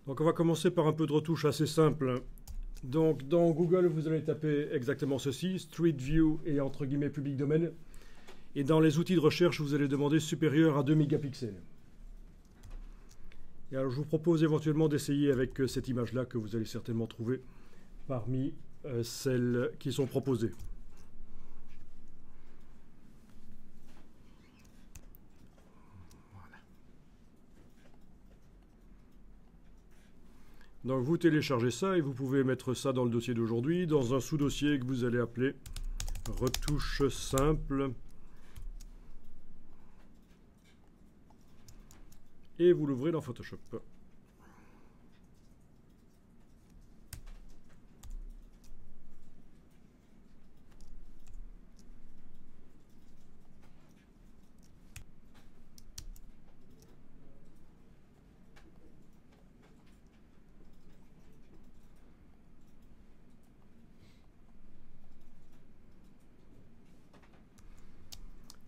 Donc on va commencer par un peu de retouche assez simple. Donc dans Google, vous allez taper exactement ceci, Street View et entre guillemets public domaine. Et dans les outils de recherche, vous allez demander supérieur à 2 mégapixels. Et alors je vous propose éventuellement d'essayer avec cette image-là que vous allez certainement trouver parmi celles qui sont proposées. Donc vous téléchargez ça et vous pouvez mettre ça dans le dossier d'aujourd'hui, dans un sous-dossier que vous allez appeler retouche simple. Et vous l'ouvrez dans Photoshop.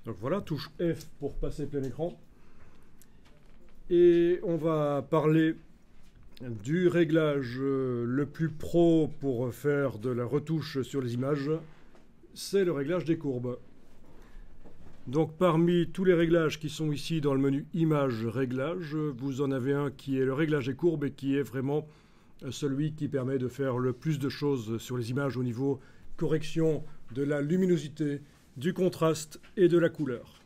Donc voilà, touche F pour passer plein écran. Et on va parler du réglage le plus pro pour faire de la retouche sur les images. C'est le réglage des courbes. Donc parmi tous les réglages qui sont ici dans le menu Images, Réglages, vous en avez un qui est le réglage des courbes et qui est vraiment celui qui permet de faire le plus de choses sur les images au niveau correction de la luminosité, du contraste et de la couleur.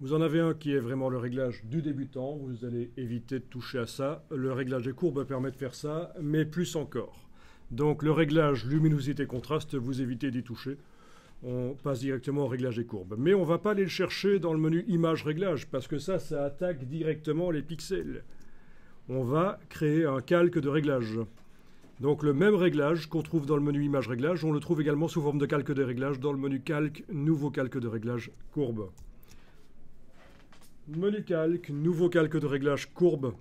Vous en avez un qui est vraiment le réglage du débutant, vous allez éviter de toucher à ça. Le réglage des courbes permet de faire ça, mais plus encore. Donc le réglage luminosité contraste, vous évitez d'y toucher. On passe directement au réglage des courbes. Mais on ne va pas aller le chercher dans le menu image réglage, parce que ça attaque directement les pixels. On va créer un calque de réglage. Donc le même réglage qu'on trouve dans le menu image réglage, on le trouve également sous forme de calque de réglage dans le menu calque, nouveau calque de réglage courbe. Menu calque, nouveau calque de réglage courbe.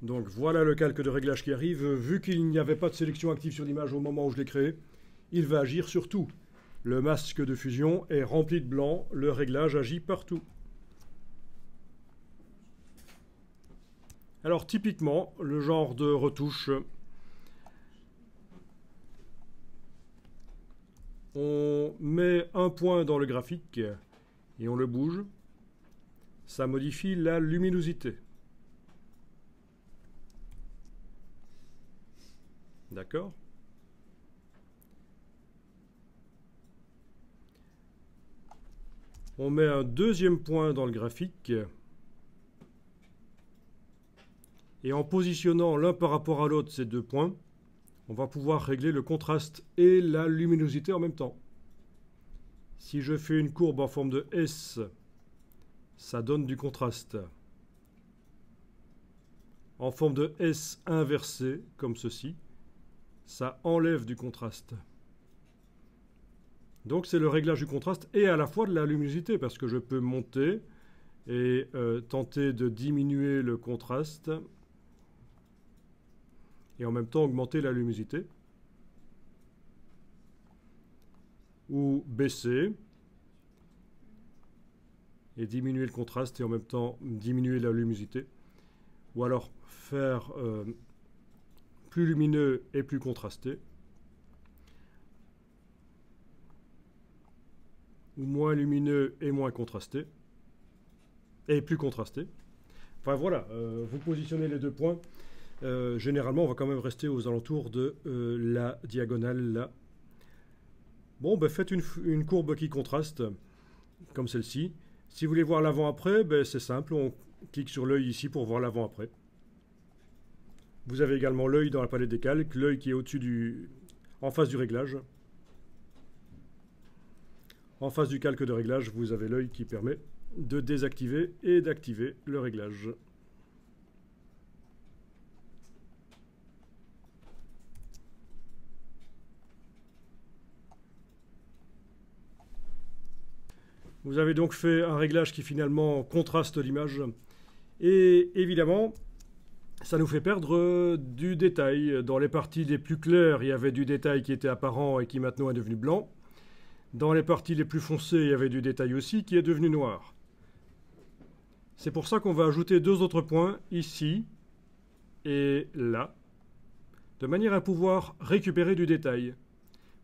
Donc voilà le calque de réglage qui arrive. Vu qu'il n'y avait pas de sélection active sur l'image au moment où je l'ai créé, il va agir sur tout. Le masque de fusion est rempli de blanc, le réglage agit partout. Alors typiquement, le genre de retouche, on met un point dans le graphique et on le bouge. Ça modifie la luminosité. D'accord ? On met un deuxième point dans le graphique. Et en positionnant l'un par rapport à l'autre, ces deux points, on va pouvoir régler le contraste et la luminosité en même temps. Si je fais une courbe en forme de S, ça donne du contraste. En forme de S inversé, comme ceci, ça enlève du contraste. Donc c'est le réglage du contraste et à la fois de la luminosité, parce que je peux monter et tenter de diminuer le contraste et en même temps augmenter la luminosité, ou baisser et diminuer le contraste et en même temps diminuer la luminosité, ou alors faire plus lumineux et plus contrasté, ou moins lumineux et moins contrasté, et plus contrasté. Enfin voilà, vous positionnez les deux points. Généralement, on va quand même rester aux alentours de la diagonale là. Bon, ben faites une courbe qui contraste, comme celle-ci. Si vous voulez voir l'avant-après, ben c'est simple, on clique sur l'œil ici pour voir l'avant-après. Vous avez également l'œil dans la palette des calques, l'œil qui est au-dessus en face du réglage. En face du calque de réglage, vous avez l'œil qui permet de désactiver et d'activer le réglage. Vous avez donc fait un réglage qui finalement contraste l'image. Et évidemment, ça nous fait perdre du détail. Dans les parties les plus claires, il y avait du détail qui était apparent et qui maintenant est devenu blanc. Dans les parties les plus foncées, il y avait du détail aussi qui est devenu noir. C'est pour ça qu'on va ajouter deux autres points, ici et là, de manière à pouvoir récupérer du détail.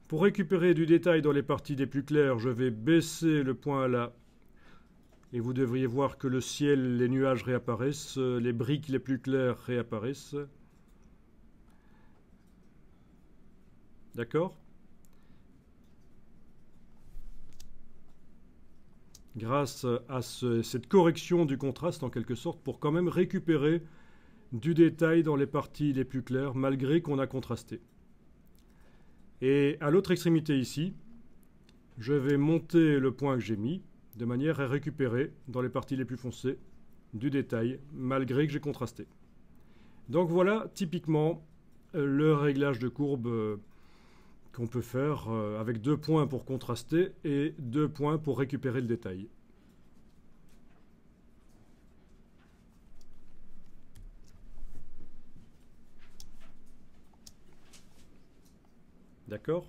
Pour récupérer du détail dans les parties les plus claires, je vais baisser le point là. Et vous devriez voir que le ciel, les nuages réapparaissent, les briques les plus claires réapparaissent. D'accord ? Grâce à cette correction du contraste, en quelque sorte, pour quand même récupérer du détail dans les parties les plus claires, malgré qu'on a contrasté. Et à l'autre extrémité ici, je vais monter le point que j'ai mis, de manière à récupérer, dans les parties les plus foncées, du détail, malgré que j'ai contrasté. Donc voilà, typiquement, le réglage de courbe qu'on peut faire avec 2 points pour contraster et 2 points pour récupérer le détail. D'accord ?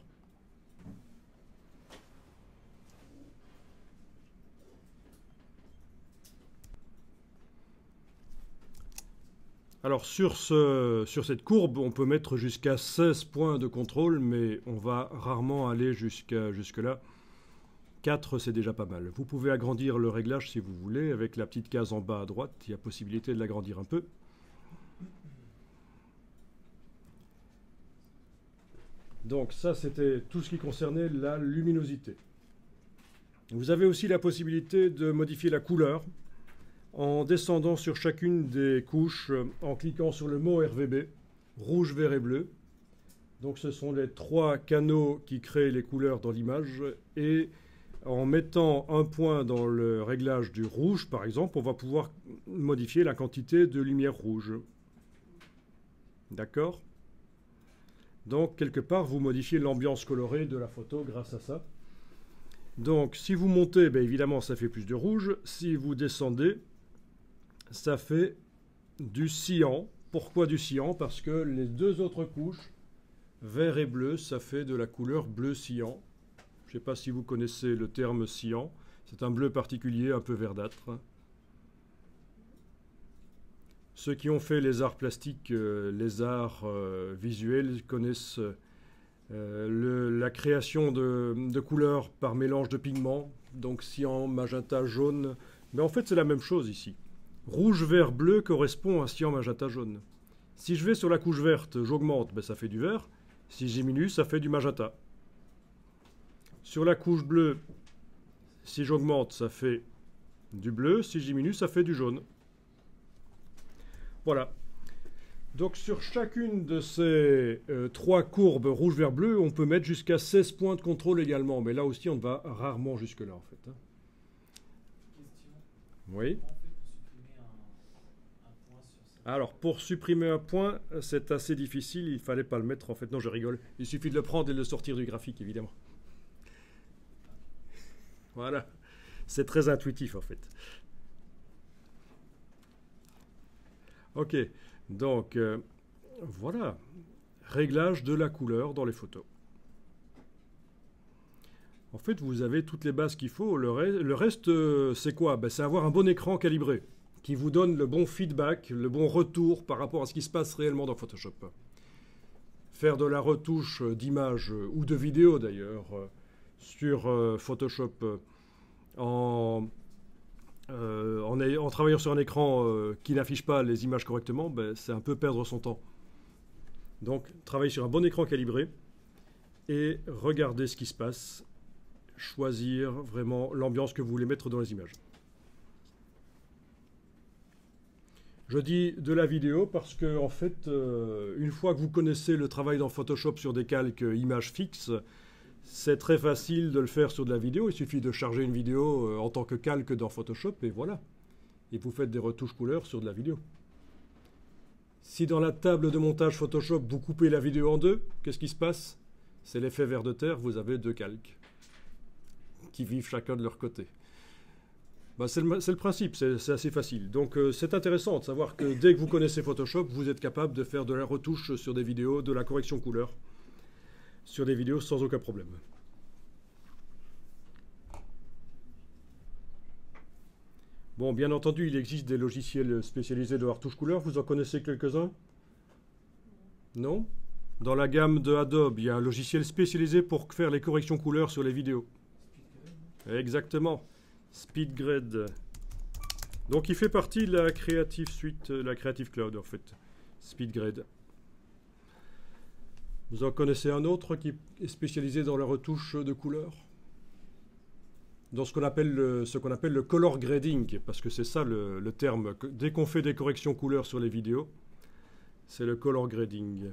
Alors sur cette courbe, on peut mettre jusqu'à 16 points de contrôle, mais on va rarement aller jusque-là. 4, c'est déjà pas mal. Vous pouvez agrandir le réglage si vous voulez, avec la petite case en bas à droite, il y a possibilité de l'agrandir un peu. Donc ça, c'était tout ce qui concernait la luminosité. Vous avez aussi la possibilité de modifier la couleur en descendant sur chacune des couches, en cliquant sur le mot RVB, rouge, vert et bleu. Donc ce sont les 3 canaux qui créent les couleurs dans l'image. Et en mettant un point dans le réglage du rouge, par exemple, on va pouvoir modifier la quantité de lumière rouge. D'accord ? Donc, quelque part, vous modifiez l'ambiance colorée de la photo grâce à ça. Donc, si vous montez, bien évidemment, ça fait plus de rouge. Si vous descendez, ça fait du cyan. Pourquoi du cyan? Parce que les 2 autres couches, vert et bleu, ça fait de la couleur bleu cyan. Je ne sais pas si vous connaissez le terme cyan. C'est un bleu particulier, un peu verdâtre. Ceux qui ont fait les arts plastiques, les arts visuels, connaissent la création de couleurs par mélange de pigments, donc cyan, magenta, jaune. Mais en fait, c'est la même chose ici. Rouge, vert, bleu correspond à cyan, magenta, jaune. Si je vais sur la couche verte, j'augmente, ben ça fait du vert. Si je diminue, ça fait du magenta. Sur la couche bleue, si j'augmente, ça fait du bleu. Si je diminue, ça fait du jaune. Voilà. Donc sur chacune de ces 3 courbes rouge, vert, bleu, on peut mettre jusqu'à 16 points de contrôle également. Mais là aussi, on va rarement jusque-là, en fait. Question. Oui. Alors, pour supprimer un point, c'est assez difficile. Il ne fallait pas le mettre, en fait. Non, je rigole. Il suffit de le prendre et de le sortir du graphique, évidemment. Voilà. C'est très intuitif, en fait. Ok. Donc, voilà. Réglage de la couleur dans les photos. En fait, vous avez toutes les bases qu'il faut. Le reste, c'est quoi? Ben, c'est avoir un bon écran calibré qui vous donne le bon feedback, le bon retour par rapport à ce qui se passe réellement dans Photoshop. Faire de la retouche d'image ou de vidéo d'ailleurs sur Photoshop en travaillant sur un écran qui n'affiche pas les images correctement, ben, c'est un peu perdre son temps. Donc, travaillez sur un bon écran calibré et regardez ce qui se passe. Choisir vraiment l'ambiance que vous voulez mettre dans les images. Je dis de la vidéo parce que, en fait, une fois que vous connaissez le travail dans Photoshop sur des calques images fixes, c'est très facile de le faire sur de la vidéo. Il suffit de charger une vidéo en tant que calque dans Photoshop et voilà. Et vous faites des retouches couleurs sur de la vidéo. Si dans la table de montage Photoshop, vous coupez la vidéo en 2, qu'est-ce qui se passe? C'est l'effet ver de terre, vous avez 2 calques qui vivent chacun de leur côté. Bah, c'est le principe, c'est assez facile. Donc c'est intéressant de savoir que dès que vous connaissez Photoshop, vous êtes capable de faire de la retouche sur des vidéos, de la correction couleur sur des vidéos sans aucun problème. Bon, bien entendu, il existe des logiciels spécialisés de la retouche couleur. Vous en connaissez quelques-uns? Non? Dans la gamme de Adobe, il y a un logiciel spécialisé pour faire les corrections couleurs sur les vidéos. Exactement. SpeedGrade. Donc il fait partie de la Creative Suite, la Creative Cloud en fait. SpeedGrade. Vous en connaissez un autre qui est spécialisé dans la retouche de couleurs? Dans ce qu'on appelle le color grading, parce que c'est ça le terme. Dès qu'on fait des corrections couleurs sur les vidéos, c'est le color grading.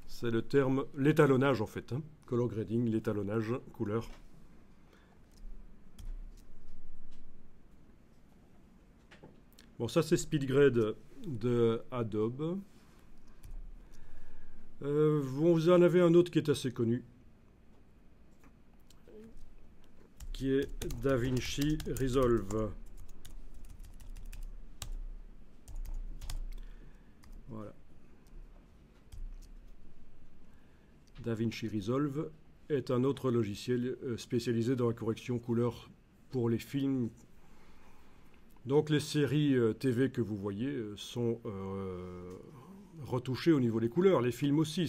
C'est le terme, l'étalonnage en fait. Hein. Color grading, l'étalonnage, couleur. Bon, ça c'est SpeedGrade de Adobe. Vous en avez un autre qui est assez connu, qui est DaVinci Resolve. Voilà. DaVinci Resolve est un autre logiciel spécialisé dans la correction couleur pour les films. Donc les séries TV que vous voyez sont retouchées au niveau des couleurs. Les films aussi.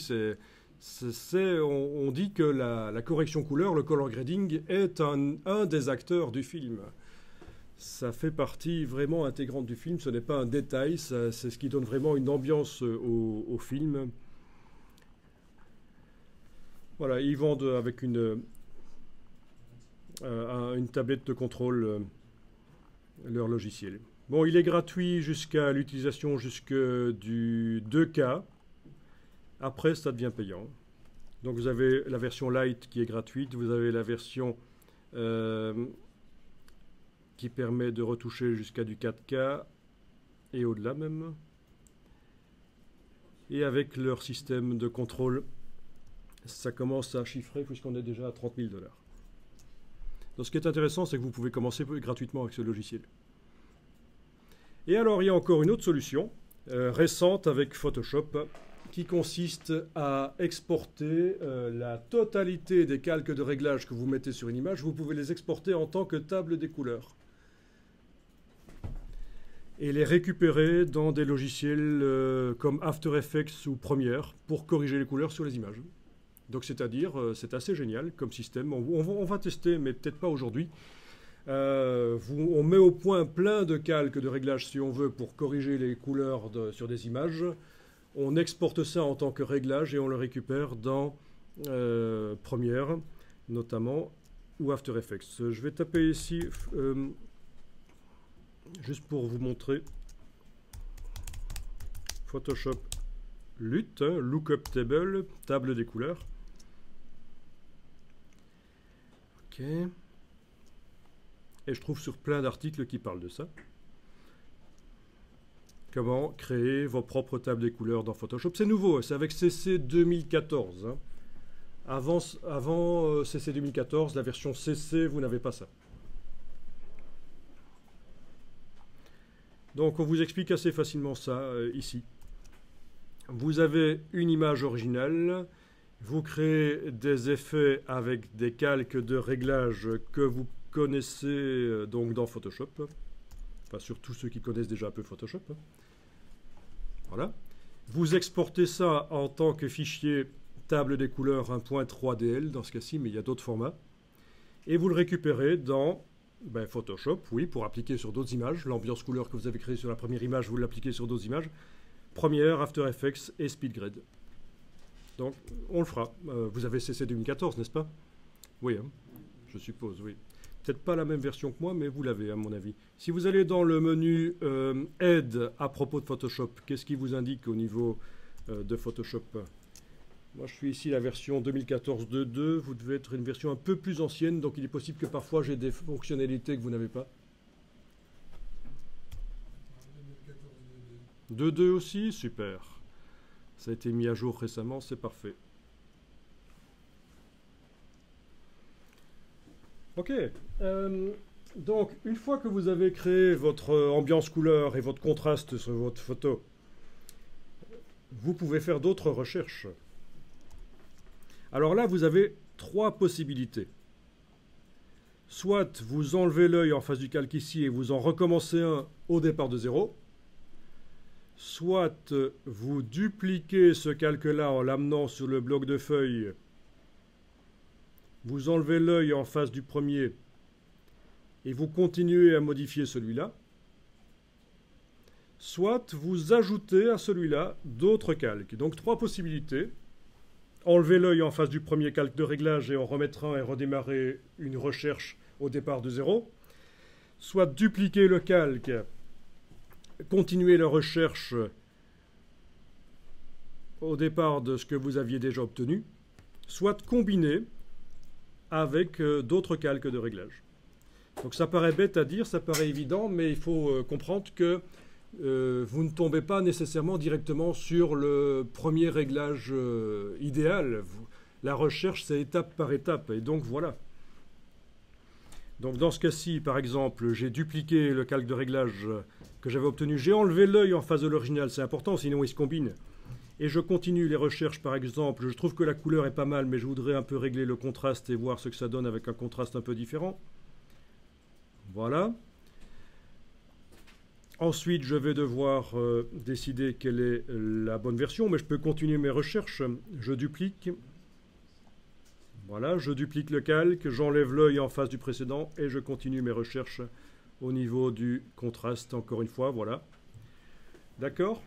On dit que la correction couleur, le color grading, est un des acteurs du film. Ça fait partie vraiment intégrante du film. Ce n'est pas un détail. C'est ce qui donne vraiment une ambiance au film. Voilà, ils vendent avec une tablette de contrôle leur logiciel. Bon, il est gratuit jusqu'à l'utilisation jusque du 2K. Après, ça devient payant. Donc vous avez la version Lite qui est gratuite, vous avez la version qui permet de retoucher jusqu'à du 4K et au-delà même. Et avec leur système de contrôle, ça commence à chiffrer puisqu'on est déjà à 30 000 $. Donc ce qui est intéressant, c'est que vous pouvez commencer gratuitement avec ce logiciel. Et alors, il y a encore une autre solution récente avec Photoshop qui consiste à exporter la totalité des calques de réglage que vous mettez sur une image. Vous pouvez les exporter en tant que table des couleurs et les récupérer dans des logiciels comme After Effects ou Premiere pour corriger les couleurs sur les images. Donc c'est-à-dire, c'est assez génial comme système. On va tester, mais peut-être pas aujourd'hui. On met au point plein de calques de réglage, si on veut, pour corriger les couleurs sur des images. On exporte ça en tant que réglage et on le récupère dans Premiere, notamment, ou After Effects. Je vais taper ici, juste pour vous montrer, Photoshop LUT, Lookup Table, table des couleurs. Ok. Et je trouve sur plein d'articles qui parlent de ça. Comment créer vos propres tables des couleurs dans Photoshop. C'est nouveau, c'est avec CC 2014. Hein. Avant CC 2014, la version CC, vous n'avez pas ça. Donc on vous explique assez facilement ça ici. Vous avez une image originale, vous créez des effets avec des calques de réglage que vous connaissez donc dans Photoshop. Enfin, surtout ceux qui connaissent déjà un peu Photoshop. Voilà. Vous exportez ça en tant que fichier table des couleurs 1.3DL dans ce cas-ci, mais il y a d'autres formats. Et vous le récupérez dans Photoshop, oui, pour appliquer sur d'autres images. L'ambiance couleur que vous avez créée sur la première image, vous l'appliquez sur d'autres images. Premiere, After Effects et SpeedGrade. Donc, on le fera. Vous avez CC 2014, n'est-ce pas? Oui, hein, je suppose, oui. Peut-être pas la même version que moi, mais vous l'avez, à mon avis. Si vous allez dans le menu Aide à propos de Photoshop, qu'est-ce qui vous indique au niveau de Photoshop? Moi, je suis ici la version 2014.2.2. Vous devez être une version un peu plus ancienne, donc il est possible que parfois j'ai des fonctionnalités que vous n'avez pas. 2.2 aussi, super. Ça a été mis à jour récemment, c'est parfait. Ok. Donc, une fois que vous avez créé votre ambiance couleur et votre contraste sur votre photo, vous pouvez faire d'autres recherches. Alors là, vous avez trois possibilités. Soit vous enlevez l'œil en face du calque ici et vous en recommencez un au départ de zéro. Soit vous dupliquez ce calque-là en l'amenant sur le bloc de feuilles. Vous enlevez l'œil en face du premier et vous continuez à modifier celui-là. Soit vous ajoutez à celui-là d'autres calques. Donc trois possibilités. Enlever l'œil en face du premier calque de réglage et en remettre un et redémarrer une recherche au départ de zéro. Soit dupliquer le calque, continuer la recherche au départ de ce que vous aviez déjà obtenu. Soit combiner avec d'autres calques de réglage. Donc ça paraît bête à dire, ça paraît évident, mais il faut comprendre que vous ne tombez pas nécessairement directement sur le premier réglage idéal. La recherche, c'est étape par étape, et donc voilà. Donc dans ce cas-ci, par exemple, j'ai dupliqué le calque de réglage que j'avais obtenu. J'ai enlevé l'œil en face de l'original, c'est important, sinon il se combine. Et je continue les recherches, par exemple. Je trouve que la couleur est pas mal, mais je voudrais un peu régler le contraste et voir ce que ça donne avec un contraste un peu différent. Voilà. Ensuite, je vais devoir décider quelle est la bonne version, mais je peux continuer mes recherches. Je duplique. Voilà, je duplique le calque, j'enlève l'œil en face du précédent et je continue mes recherches au niveau du contraste, encore une fois, voilà. D'accord ?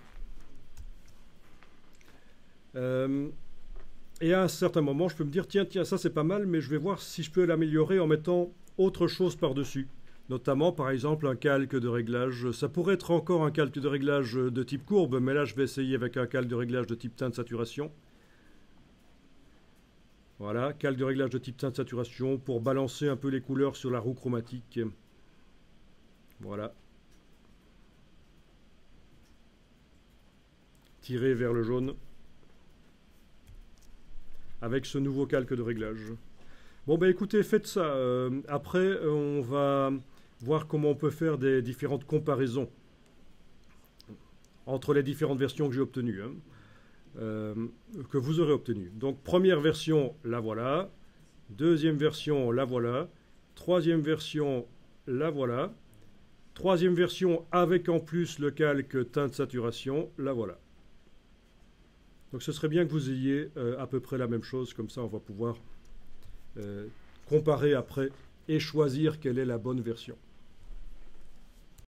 Et à un certain moment, je peux me dire, tiens, ça c'est pas mal, mais je vais voir si je peux l'améliorer en mettant autre chose par-dessus. Notamment, par exemple, un calque de réglage. Ça pourrait être encore un calque de réglage de type courbe, mais là, je vais essayer avec un calque de réglage de type teinte saturation. Voilà, calque de réglage de type teinte saturation pour balancer un peu les couleurs sur la roue chromatique. Voilà. Tirer vers le jaune. Avec ce nouveau calque de réglage. Bon, ben écoutez, faites ça. Après, on va voir comment on peut faire des différentes comparaisons entre les différentes versions que j'ai obtenues, que vous aurez obtenues. Donc, première version, la voilà. Deuxième version, la voilà. Troisième version, la voilà. Troisième version avec en plus le calque teinte saturation, la voilà. Donc ce serait bien que vous ayez à peu près la même chose, comme ça on va pouvoir comparer après et choisir quelle est la bonne version.